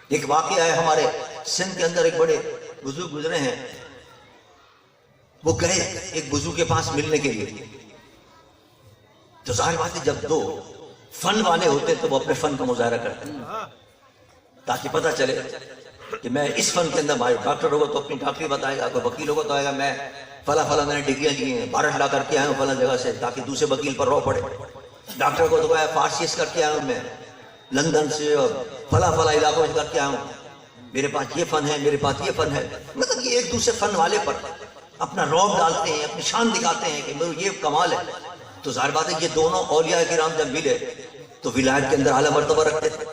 ایک واقعہ ہے ہمارے سندھ کے اندر، ایک بڑے بزرگ گزرے ہیں، وہ گئے ایک بزرگ کے پاس ملنے کے لیے. تو ظاہر بات ہے جب دو فن والے ہوتے تو وہ اپنے فن کا مظاہرہ کرتے ہیں تاکہ پتہ چلے کہ میں اس فن کے اندر ماہر. ڈاکٹر ہوگا تو اپنی ڈاکٹری بتائے گا، کوئی وکیل ہوگا تو آئے گا میں فلاں میں نے ڈگریاں لی ہیں، بارٹ لا کر کے آیا ہوں فلاں جگہ سے، تاکہ دوسرے وکیل پر رو پڑے. ڈاکٹر کو تو کہا فارسیس کر کے آیا ہوں میں لندن سے اور فلاں علاقوں سے کر کے آیا ہوں، میرے پاس یہ فن ہے، میرے پاس یہ فن ہے. مطلب یہ ایک دوسرے فن والے پر اپنا رعب ڈالتے ہیں، اپنی شان دکھاتے ہیں کہ میرے یہ کمال ہے. تو ظاہر بات ہے یہ دونوں اولیاء کرام جب ملے تو ولایت کے اندر اعلیٰ مرتبہ رکھتے تھے.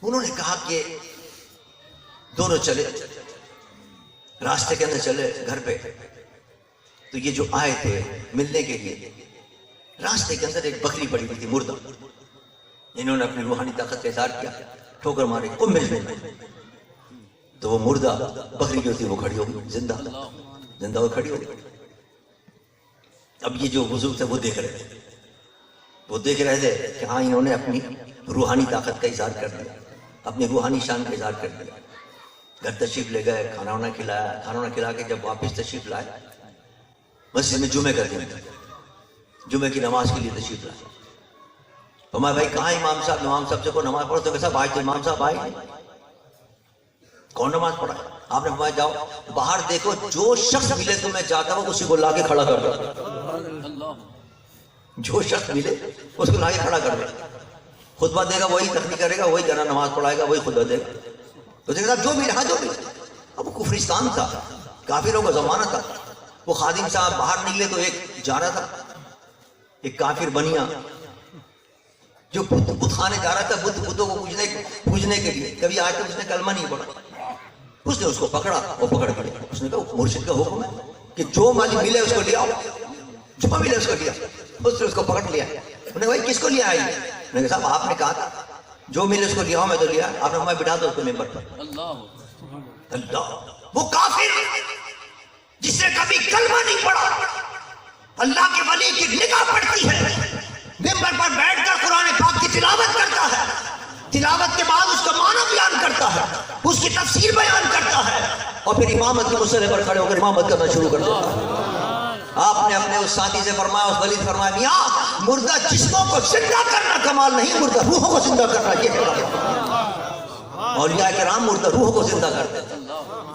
انہوں نے کہا کہ دونوں چلے راستے کے اندر، چلے گھر پہ. تو یہ جو آئے تھے ملنے کے لیے، راستے کے اندر ایک بکری پڑی ہوئی تھی مردہ. انہوں نے اپنی روحانی طاقت کا اظہار کیا، ٹھوکر ماری قم مل گئی. تو وہ مردہ بکری جو تھی وہ کھڑی ہو گئی، زندہ وہ کھڑی ہو گئی. اب یہ جو بزرگ تھے وہ دیکھ رہے تھے کہ ہاں انہوں نے اپنی روحانی طاقت کا اظہار کر دیا، اپنی روحانی شان کا اظہار کر دیا. گھر تشریف لے گئے، کھانا وانا کھلایا. کھانا وانا کھلا کے جب واپس تشریف لائے مسجد میں جمعے کر دیا، جمعے کی نماز کے لیے تشریف لائے. فرمایا بھائی کہاں امام صاحب؟ امام صاحب سے کو نماز پڑھو. تو کیسا بھائی تو امام صاحب آئے نہیں. کون نماز پڑھا؟ آپ نے فرمایا جاؤ باہر دیکھو، جو شخص ملے تمہیں جاتا وہ اسی کو لا کے کھڑا کر دو. جو شخص ملے اس کو لا کے کھڑا کر دو. خطبہ دے گا وہی تقریر کرے گا، وہی کرنا، نماز پڑھائے گا وہی خطبہ دے گا. تو دیکھا جو ملے، ہاں جو ملے. اب وہ کفرستان تھا، کافروں کا زمانہ تھا. وہ خادم صاحب باہر نکلے تو ایک جا رہا تھا، ایک کافر بنیا جو بت خانے جا رہا تھا بتوں کو پوجنے کے لیے. کبھی آج تک اس نے کلمہ نہیں پڑھا. اس نے اس کو پکڑا اور پکڑ کے اس نے کہا مرشد کا حکم ہے کہ جو مال ملے اس کو لے آؤ، جو ملے اس کو لیا. اس نے اس کو پکڑ لیا. انہوں نے بھائی کس کو لیا آئی؟ میں نے کہا صاحب آپ نے کہا تھا جو ملے اس کو لیا ہوں، میں تو لیا. آپ نے ہمیں بٹھا دو اس کو ممبر پر. اللہ وہ کافر جس نے کبھی کلمہ نہیں پڑھا، اللہ کے ولی کی نگاہ پڑتی ہے، ممبر پر بیٹھ کر قرآن پاک کی تلاوت کرتا ہے، تلاوت کے بعد اس کا معنی بیان کرتا ہے، اس کی تفسیر بیان کرتا ہے، اور پھر امامت کے مسئلے پر کھڑے ہو کر امامت کرنا شروع کر دیتا ہے. آپ نے اپنے اس ساتھی سے فرمایا، اس ولی سے فرمایا میاں مردہ جسموں کو زندہ کرنا کمال نہیں، مردہ روحوں کو زندہ کرنا یہ کمال ہے. اولیاء کرام مردہ روحوں کو زندہ کرتے تھے.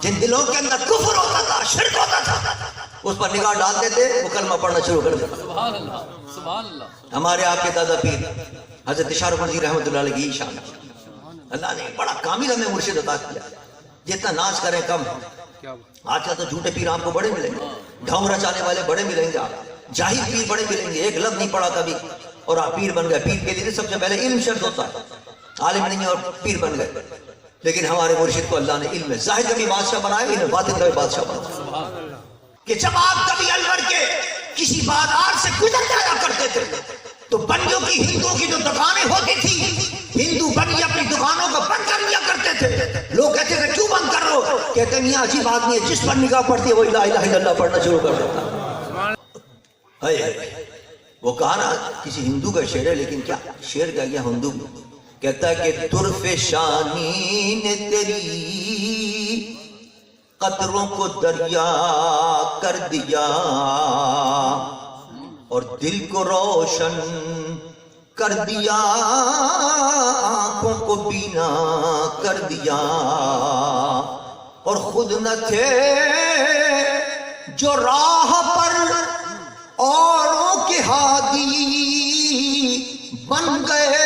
جن دلوں کے اندر کفر ہوتا تھا، شرک ہوتا تھا، اس پر نگاہ ڈالتے تھے، وہ کلمہ پڑھنا شروع کر دیتا. سبحان اللہ سبحان اللہ. ہمارے آپ کے دادا پیر حضرت شارف منظر رحمۃ اللہ علیہ کی شان. اللہ نے بڑا کامل ہمیں مرشد عطا کیا. جتنا ناز کریں کم. آج کل تو جھوٹے پیر آپ کو بڑے ملیں گے، ڈھونگ رچانے والے بڑے ملیں گے، آپ جاہل پیر بڑے ملیں گے، ایک لفظ نہیں پڑھا کبھی اور آپ پیر بن گئے. پیر کے لیے سب سے پہلے علم شرط ہوتا ہے، عالم نہیں ہے اور پیر بن گئے. لیکن ہمارے مرشد کو اللہ نے علم ظاہر کا بھی بادشاہ بنایا، علم باطن کا بھی بادشاہ بنایا. کہ جب آپ کبھی الور کے کسی بازار سے گزر جایا کرتے تھے تو بنیوں کی ہندوؤں کی جو دکانیں ہوتی تھی، ہندو بنی اپنی دکانوں کو بند کر لیا کرتے تھے. لوگ کہتے تھے کیوں بند کر رہے ہو؟ کہتے ہیں یہ عجیب آدمی ہے، جس پر نگاہ پڑتی ہے وہ لا الہ الا اللہ پڑھنا شروع کر دیتا ہے. وہ کہا نا کسی ہندو کا شعر ہے، لیکن کیا شعر کہہ گیا ہندو کہتا ہے کہ طرف شانی نے تیری قطروں کو دریا کر دیا اور دل کو روشن کر دیا، آنکھوں کو بینا کر دیا، اور خود نہ تھے جو راہ پر اوروں کے ہادی بن گئے.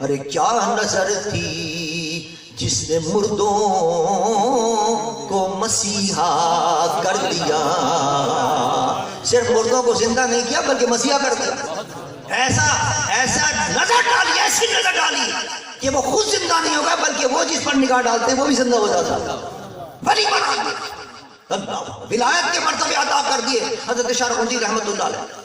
ارے کیا نظر تھی جس نے مردوں کو مسیحا کر دیا. صرف مردوں کو زندہ نہیں کیا بلکہ مسیحا کر دیا. ایسا نظر ڈالی، ایسی نظر ڈالی کہ وہ خود زندہ نہیں ہوگا بلکہ وہ جس پر نگاہ ڈالتے وہ بھی زندہ ہو جاتا. ولی بنا دیا، ولایت کے مرتبے عطا کر دیے حضرت شارف منظر رحمۃ اللہ علیہ.